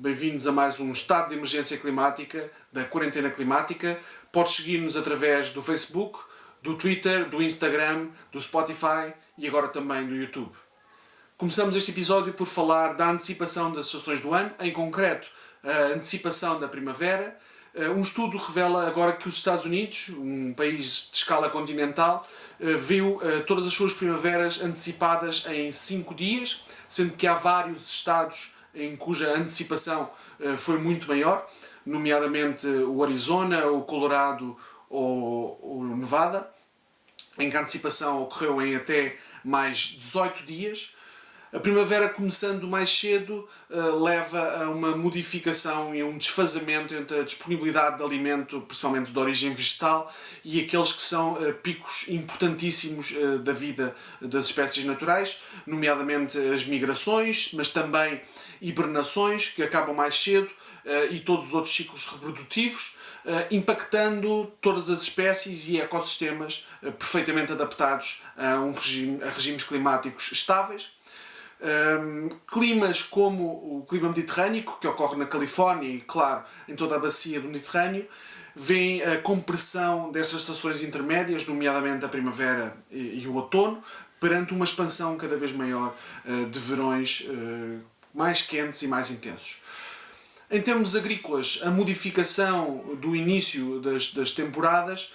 bem-vindos a mais um estado de emergência climática, da quarentena climática. Podes seguir-nos através do Facebook, do Twitter, do Instagram, do Spotify e agora também do YouTube. Começamos este episódio por falar da antecipação das estações do ano, em concreto a antecipação da primavera. Um estudo revela agora que os Estados Unidos, um país de escala continental, viu todas as suas primaveras antecipadas em 5 dias, sendo que há vários estados em cuja antecipação foi muito maior, nomeadamente o Arizona, o Colorado ou o Nevada, em que a antecipação ocorreu em até mais 18 dias. A primavera, começando mais cedo, leva a uma modificação e um desfazamento entre a disponibilidade de alimento, principalmente de origem vegetal, e aqueles que são picos importantíssimos da vida das espécies naturais, nomeadamente as migrações, mas também hibernações, que acabam mais cedo, e todos os outros ciclos reprodutivos, impactando todas as espécies e ecossistemas perfeitamente adaptados a regimes climáticos estáveis. Climas como o clima mediterrâneo, que ocorre na Califórnia e, claro, em toda a bacia do Mediterrâneo, vem a compressão destas estações intermédias, nomeadamente a primavera e o outono, perante uma expansão cada vez maior de verões mais quentes e mais intensos. Em termos agrícolas, a modificação do início das temporadas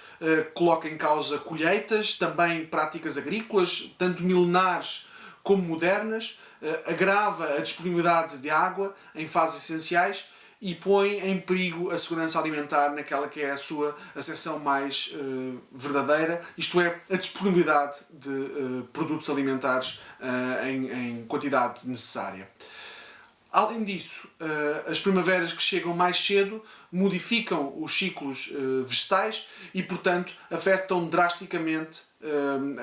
coloca em causa colheitas, também práticas agrícolas, tanto milenares como modernas, agrava a disponibilidade de água em fases essenciais e põe em perigo a segurança alimentar naquela que é a sua acessão mais verdadeira, isto é, a disponibilidade de produtos alimentares em quantidade necessária. Além disso, as primaveras que chegam mais cedo modificam os ciclos vegetais e, portanto, afetam drasticamente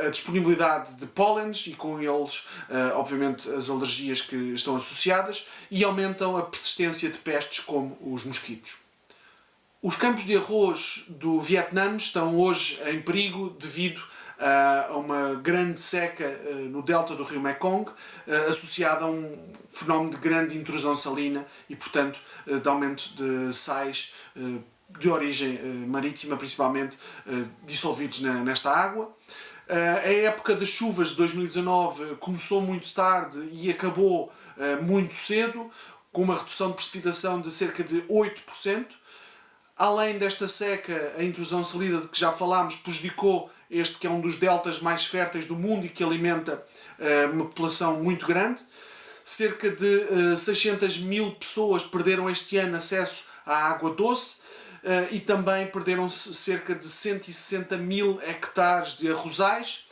a disponibilidade de pólenes e, com eles, obviamente, as alergias que estão associadas, e aumentam a persistência de pestes como os mosquitos. Os campos de arroz do Vietnã estão hoje em perigo devido a uma grande seca no delta do rio Mekong, associada a um fenómeno de grande intrusão salina e, portanto, de aumento de sais de origem marítima, principalmente dissolvidos nesta água. A época das chuvas de 2019 começou muito tarde e acabou muito cedo, com uma redução de precipitação de cerca de 8%. Além desta seca, a intrusão salina de que já falámos prejudicou este que é um dos deltas mais férteis do mundo e que alimenta uma população muito grande. Cerca de 600 mil pessoas perderam este ano acesso à água doce e também perderam-se cerca de 160 mil hectares de arrozais,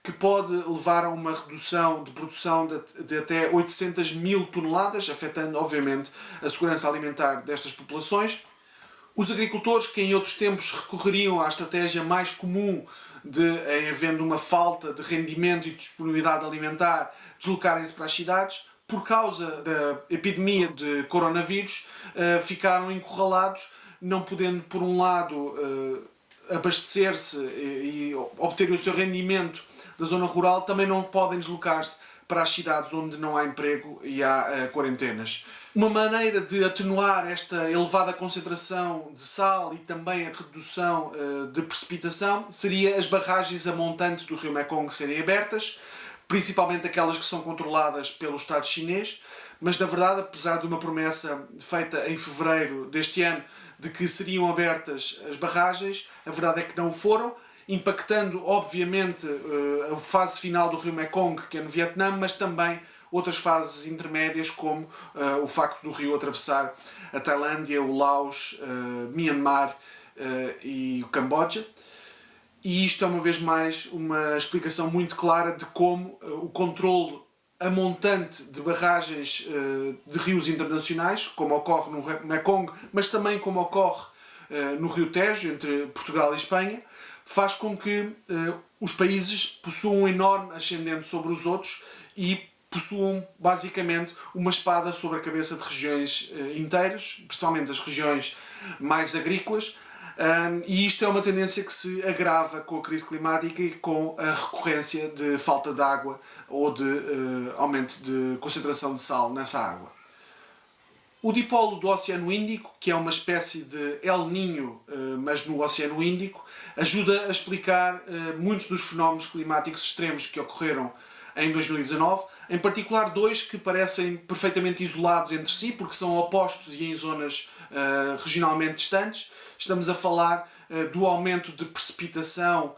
que pode levar a uma redução de produção de até 800 mil toneladas, afetando, obviamente, a segurança alimentar destas populações. Os agricultores, que em outros tempos recorreriam à estratégia mais comum de, em havendo uma falta de rendimento e disponibilidade alimentar, deslocarem-se para as cidades, por causa da epidemia de coronavírus, ficaram encurralados, não podendo, por um lado, abastecer-se e obter o seu rendimento da zona rural, também não podem deslocar-se para as cidades onde não há emprego e há quarentenas. Uma maneira de atenuar esta elevada concentração de sal e também a redução de precipitação seria as barragens a montante do rio Mekong serem abertas, principalmente aquelas que são controladas pelo Estado chinês, mas na verdade, apesar de uma promessa feita em fevereiro deste ano de que seriam abertas as barragens, a verdade é que não o foram, impactando obviamente a fase final do rio Mekong, que é no Vietnã, mas também outras fases intermédias, como o facto do rio atravessar a Tailândia, o Laos, Myanmar e o Camboja. E isto é, uma vez mais, uma explicação muito clara de como o controle a montante de barragens de rios internacionais, como ocorre no Mekong, mas também como ocorre no rio Tejo, entre Portugal e Espanha, faz com que os países possuam um enorme ascendente sobre os outros e possuam basicamente uma espada sobre a cabeça de regiões inteiras, principalmente as regiões mais agrícolas, e isto é uma tendência que se agrava com a crise climática e com a recorrência de falta de água ou de aumento de concentração de sal nessa água. O dipolo do Oceano Índico, que é uma espécie de El Niño, mas no Oceano Índico, ajuda a explicar muitos dos fenómenos climáticos extremos que ocorreram em 2019, em particular dois que parecem perfeitamente isolados entre si, porque são opostos e em zonas regionalmente distantes. Estamos a falar do aumento de precipitação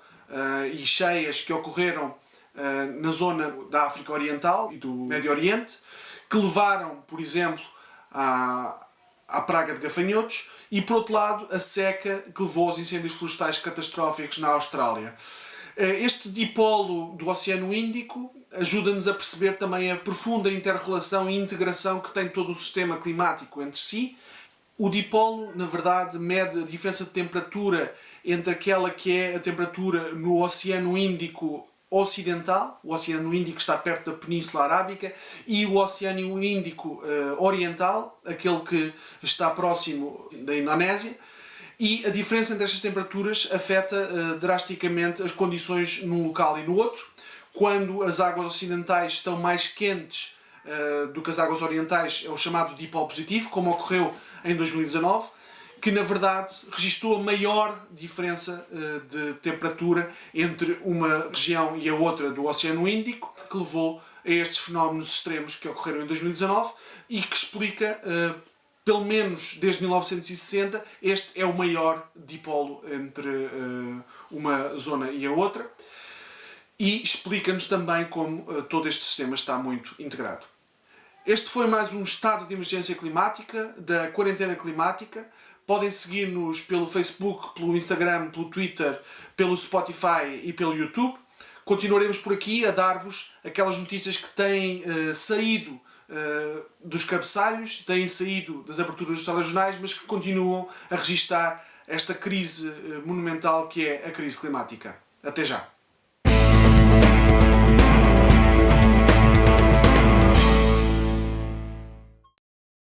e cheias que ocorreram na zona da África Oriental e do Médio Oriente, que levaram, por exemplo, à praga de gafanhotos, e por outro lado a seca que levou aos incêndios florestais catastróficos na Austrália. Este dipolo do Oceano Índico ajuda-nos a perceber também a profunda inter-relação e integração que tem todo o sistema climático entre si. O dipolo, na verdade, mede a diferença de temperatura entre aquela que é a temperatura no Oceano Índico Ocidental, o Oceano Índico está perto da Península Arábica, e o Oceano Índico Oriental, aquele que está próximo da Indonésia, e a diferença entre estas temperaturas afeta drasticamente as condições num local e no outro. Quando as águas ocidentais estão mais quentes do que as águas orientais, é o chamado dipolo positivo, como ocorreu em 2019, que na verdade registrou a maior diferença de temperatura entre uma região e a outra do Oceano Índico, que levou a estes fenómenos extremos que ocorreram em 2019 e que explica, pelo menos desde 1960, este é o maior dipolo entre uma zona e a outra, e explica-nos também como todo este sistema está muito integrado. Este foi mais um estado de emergência climática, da quarentena climática. Podem seguir-nos pelo Facebook, pelo Instagram, pelo Twitter, pelo Spotify e pelo YouTube. Continuaremos por aqui a dar-vos aquelas notícias que têm saído dos cabeçalhos, têm saído das aberturas dos telejornais, mas que continuam a registar esta crise monumental que é a crise climática. Até já!